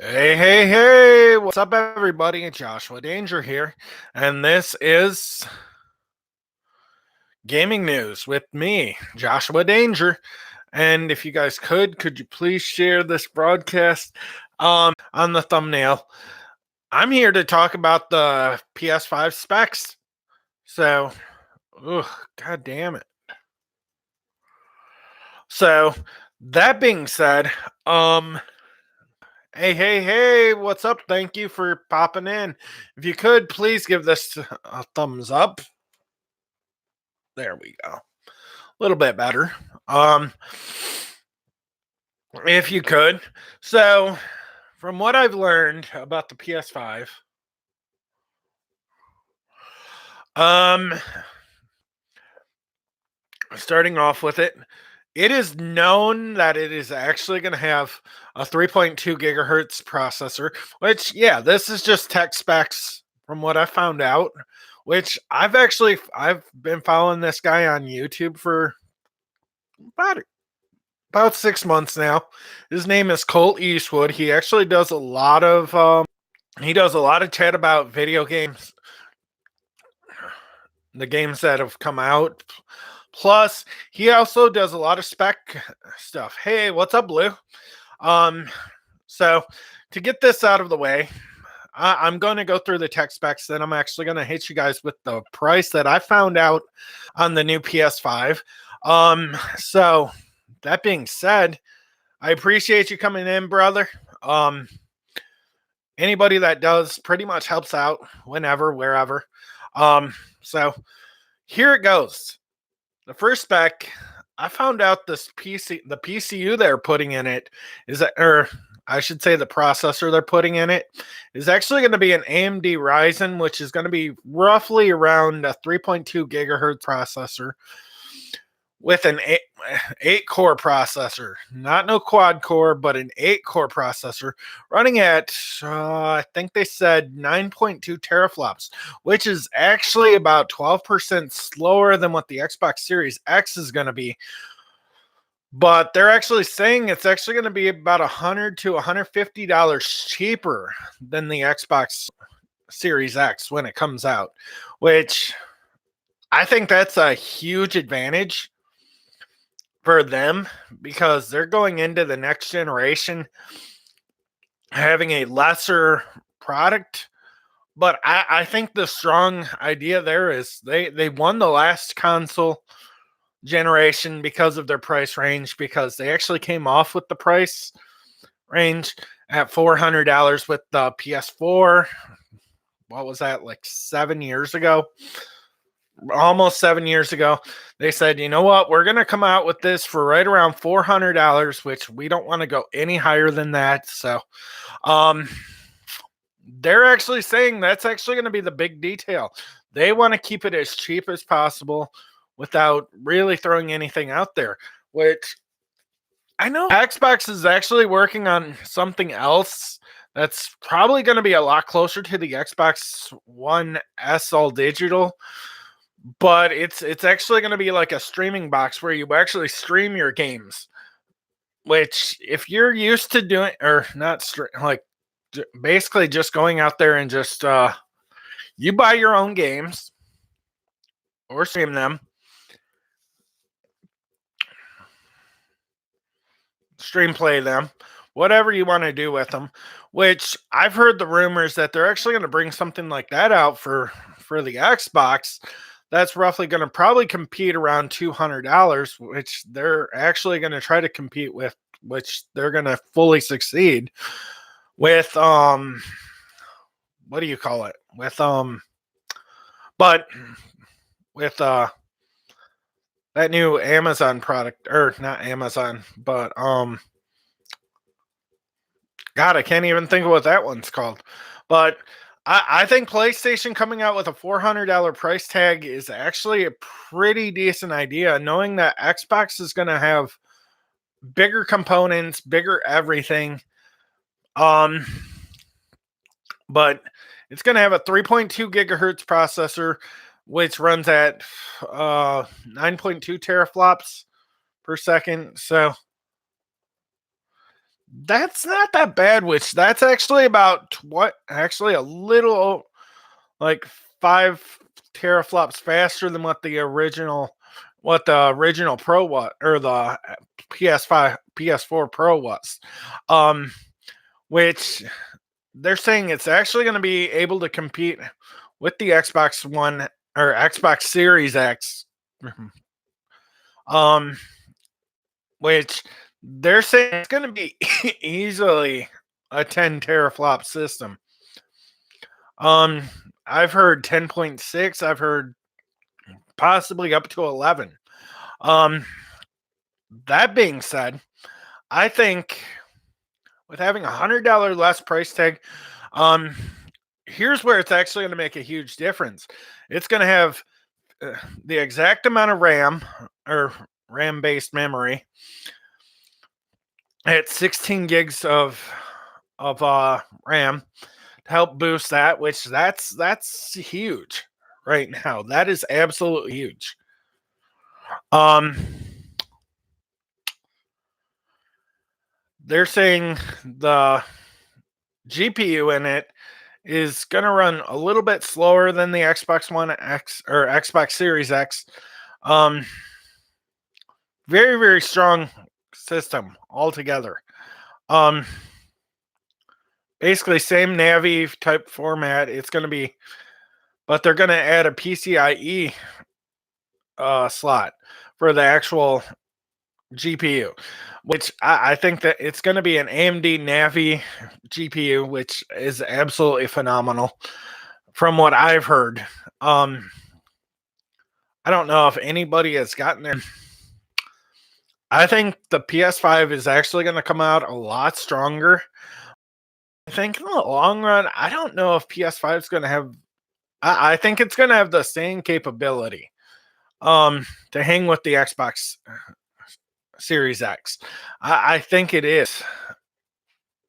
Hey, what's up, everybody? It's Joshua Danger here, and this is gaming news with me, Joshua Danger. And if you guys could you please share this broadcast on the thumbnail? I'm here to talk about the PS5 specs. So, god damn it. So, that being said, Hey, what's up? Thank you for popping in. If you could, please give this a thumbs up. There we go. A little bit better. If you could. So, from what I've learned about the PS5, starting off with it, it is known that it is actually going to have a 3.2 gigahertz processor, which, yeah, this is just tech specs from what I found out, which I've been following this guy on YouTube for about 6 months now. His name is Colt Eastwood. He actually does a lot of chat about video games, the games that have come out. Plus, he also does a lot of spec stuff. Hey, what's up, Blue? So to get this out of the way, I'm going to go through the tech specs. Then I'm actually going to hit you guys with the price that I found out on the new PS5. So that being said, I appreciate you coming in, brother. Anybody that does pretty much helps out whenever, wherever. So here it goes. The first spec, I found out the PCU they're putting in it or I should say the processor they're putting in it is actually going to be an AMD Ryzen, which is going to be roughly around a 3.2 gigahertz processor with an 8-core processor, not no quad core, but an 8-core processor running at, I think they said 9.2 teraflops, which is actually about 12% slower than what the Xbox Series X is going to be. But they're actually saying it's actually going to be about $100 to $150 cheaper than the Xbox Series X when it comes out, which I think that's a huge advantage for them because they're going into the next generation having a lesser product. But I think the strong idea there is they won the last console generation because of their price range, because they actually came off with the price range at $400 with the PS4. What was that, like 7 years ago? Almost 7 years ago, they said, you know what, we're going to come out with this for right around $400, which we don't want to go any higher than that. So they're actually saying that's actually going to be the big detail. They want to keep it as cheap as possible without really throwing anything out there, which I know Xbox is actually working on something else that's probably going to be a lot closer to the Xbox One S all digital. But it's actually going to be like a streaming box where you actually stream your games, which if you're used to doing, or not like basically just going out there and just you buy your own games or stream them, stream play them, whatever you want to do with them, which I've heard the rumors that they're actually going to bring something like that out for the Xbox. That's roughly going to probably compete around $200, which they're actually going to try to compete with, which they're going to fully succeed with, what do you call it? But with, that new Amazon product, or not Amazon, but, God, I can't even think of what that one's called. But I think PlayStation coming out with a $400 price tag is actually a pretty decent idea, knowing that Xbox is going to have bigger components, bigger everything. But it's going to have a 3.2 gigahertz processor, which runs at 9.2 teraflops per second. So That's not that bad, which that's actually about what actually a little like 5 teraflops faster than what the original Pro was, or the PS5 PS4 Pro was. Um which they're saying it's actually going to be able to compete with the Xbox One or Xbox Series X. Um which they're saying it's going to be easily a 10 teraflop system. Um, I've heard 10.6. I've heard possibly up to 11. Um, that being said, I think with having $100 less price tag, um, here's where it's actually going to make a huge difference. It's going to have the exact amount of RAM or RAM based memory at 16 gigs of RAM to help boost that, which that's huge right now. That is absolutely huge. Um, they're saying the GPU in it is going to run a little bit slower than the Xbox One X or Xbox Series X. Um, very very strong system altogether. Um, basically same Navi type format. It's going to be, but they're going to add a PCIe slot for the actual GPU, which I think that it's going to be an AMD Navi GPU, which is absolutely phenomenal from what I've heard. I don't know if anybody has gotten there. I think the PS5 is actually going to come out a lot stronger. I think in the long run, I don't know if PS5 is going to have. I think it's going to have the same capability to hang with the Xbox Series X. I think it is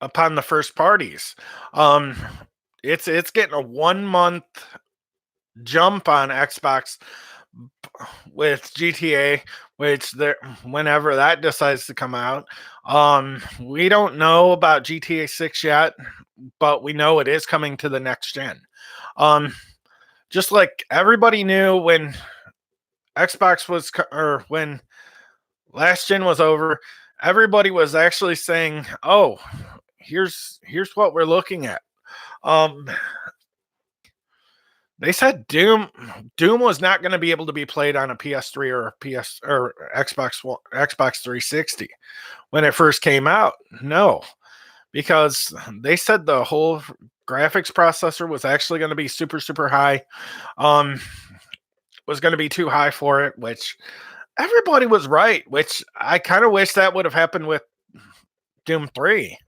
upon the first parties. Um, it's getting a 1 month jump on Xbox with GTA, which there whenever that decides to come out. We don't know about GTA 6 yet, but we know it is coming to the next gen. Um, just like everybody knew when Xbox was or when last gen was over, everybody was actually saying, "Oh, here's what we're looking at." Um, they said Doom was not going to be able to be played on a PS3 or a PS or Xbox 360 when it first came out. No, because they said the whole graphics processor was actually going to be super super high. Um, was going to be too high for it, which everybody was right. Which I kind of wish that would have happened with Doom 3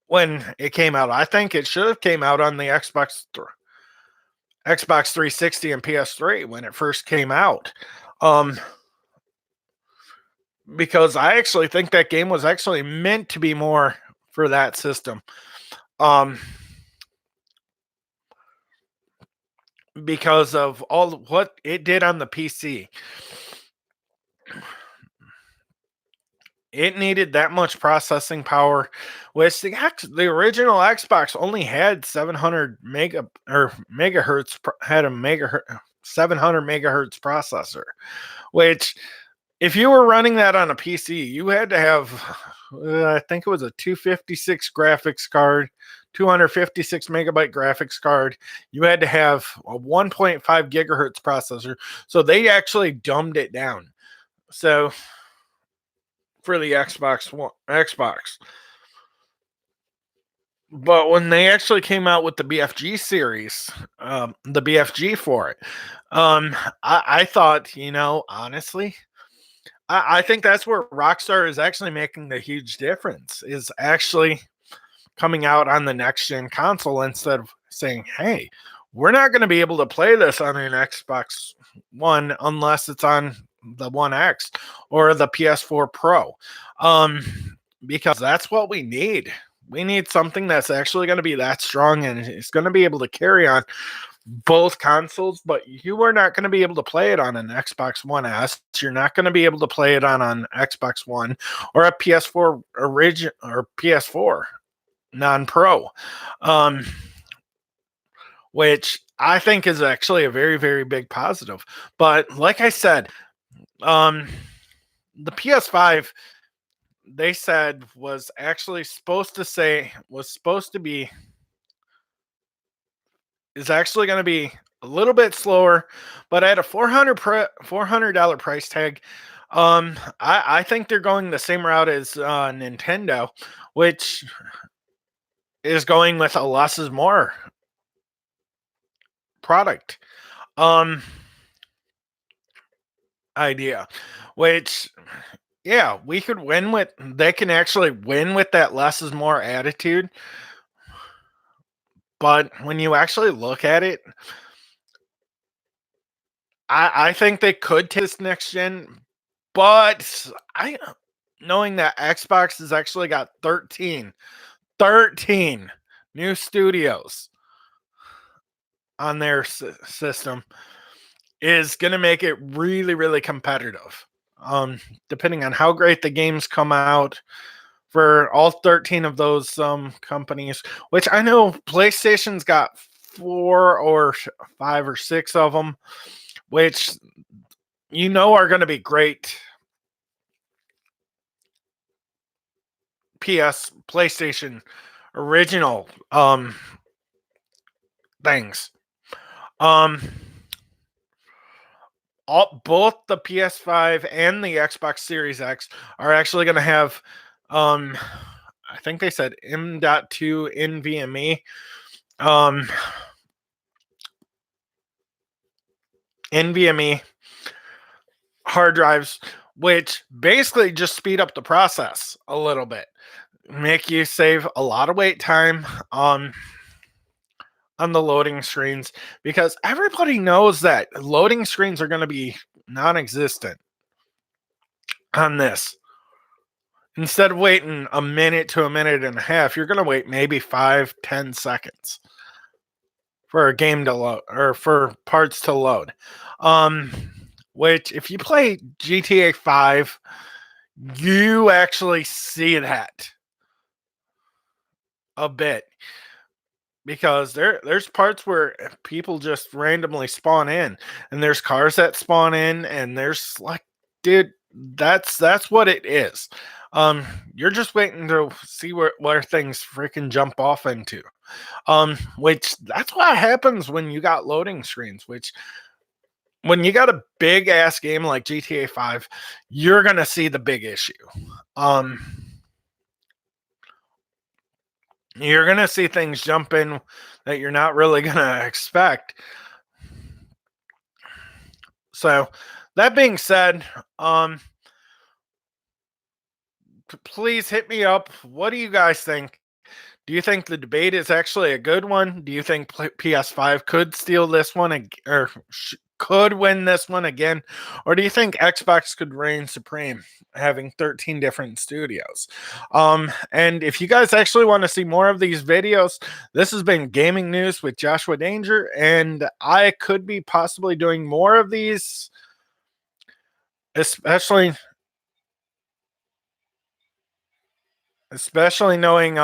when it came out. I think it should have came out on the Xbox 360 and PS3 when it first came out. Um, because I actually think that game was actually meant to be more for that system. Um, because of all what it did on the PC. It needed that much processing power, which the original Xbox only had 700 megahertz had a megahertz 700 megahertz processor, which if you were running that on a PC, you had to have I think it was a 256 graphics card, 256 megabyte graphics card. You had to have a 1.5 gigahertz processor, so they actually dumbed it down. So for the Xbox. But when they actually came out with the BFG series, the BFG for it, I thought, honestly, I think that's where Rockstar is actually making the huge difference, is actually coming out on the next gen console instead of saying, hey, we're not going to be able to play this on an Xbox One unless it's on the One X or the PS4 Pro. Because that's what we need. We need something that's actually going to be that strong and it's going to be able to carry on both consoles, but you are not going to be able to play it on an Xbox One S. You're not going to be able to play it on an Xbox One or a PS4 origin or PS4 non-pro, which I think is actually a very, very big positive. But like I said, the PS5 they said was actually supposed to be is actually going to be a little bit slower, but at a $400 price tag, I think they're going the same route as Nintendo, which is going with a less is more product idea, which yeah, they can actually win with that less is more attitude. But when you actually look at it, I think they could take this next gen, but knowing that Xbox has actually got 13 new studios on their system is going to make it really, really competitive. Depending on how great the games come out for all 13 of those companies, which I know PlayStation's got 4 or 5 or 6 of them, which are going to be great PlayStation original things. Both the PS5 and the Xbox Series X are actually going to have I think they said M.2 NVMe NVMe hard drives, which basically just speed up the process a little bit, make you save a lot of wait time on the loading screens, because everybody knows that loading screens are going to be non-existent on this. Instead of waiting a minute to a minute and a half, you're going to wait maybe 5-10 seconds for a game to load or for parts to load. Which if you play GTA 5, you actually see that a bit, because there's parts where people just randomly spawn in, and there's cars that spawn in, and there's like, dude, that's what it is. You're just waiting to see where things freaking jump off into. Which that's what happens when you got loading screens, which when you got a big ass game like GTA 5, you're gonna see the big issue. You're gonna see things jump in that you're not really gonna expect. So that being said, please hit me up. What do you guys think? Do you think the debate is actually a good one? Do you think PS5 could steal this one or could win this one again? Or do you think Xbox could reign supreme, having 13 different studios? And if you guys actually want to see more of these videos, this has been Gaming News with Joshua Danger, and I could be possibly doing more of these, especially knowing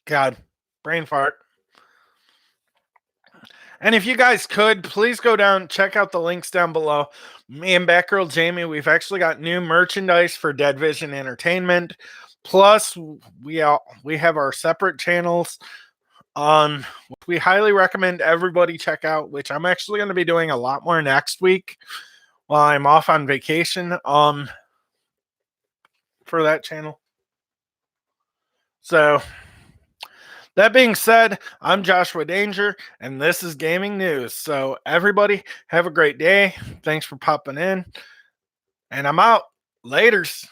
God, brain fart. And if you guys could, please go down, check out the links down below. Me and Batgirljamie, we've actually got new merchandise for Dead Vision Entertainment. Plus, we have our separate channels we highly recommend everybody check out, which I'm actually going to be doing a lot more next week while I'm off on vacation for that channel. So that being said, I'm Joshua Danger, and this is Gaming News. So everybody, have a great day. Thanks for popping in, and I'm out. Laters.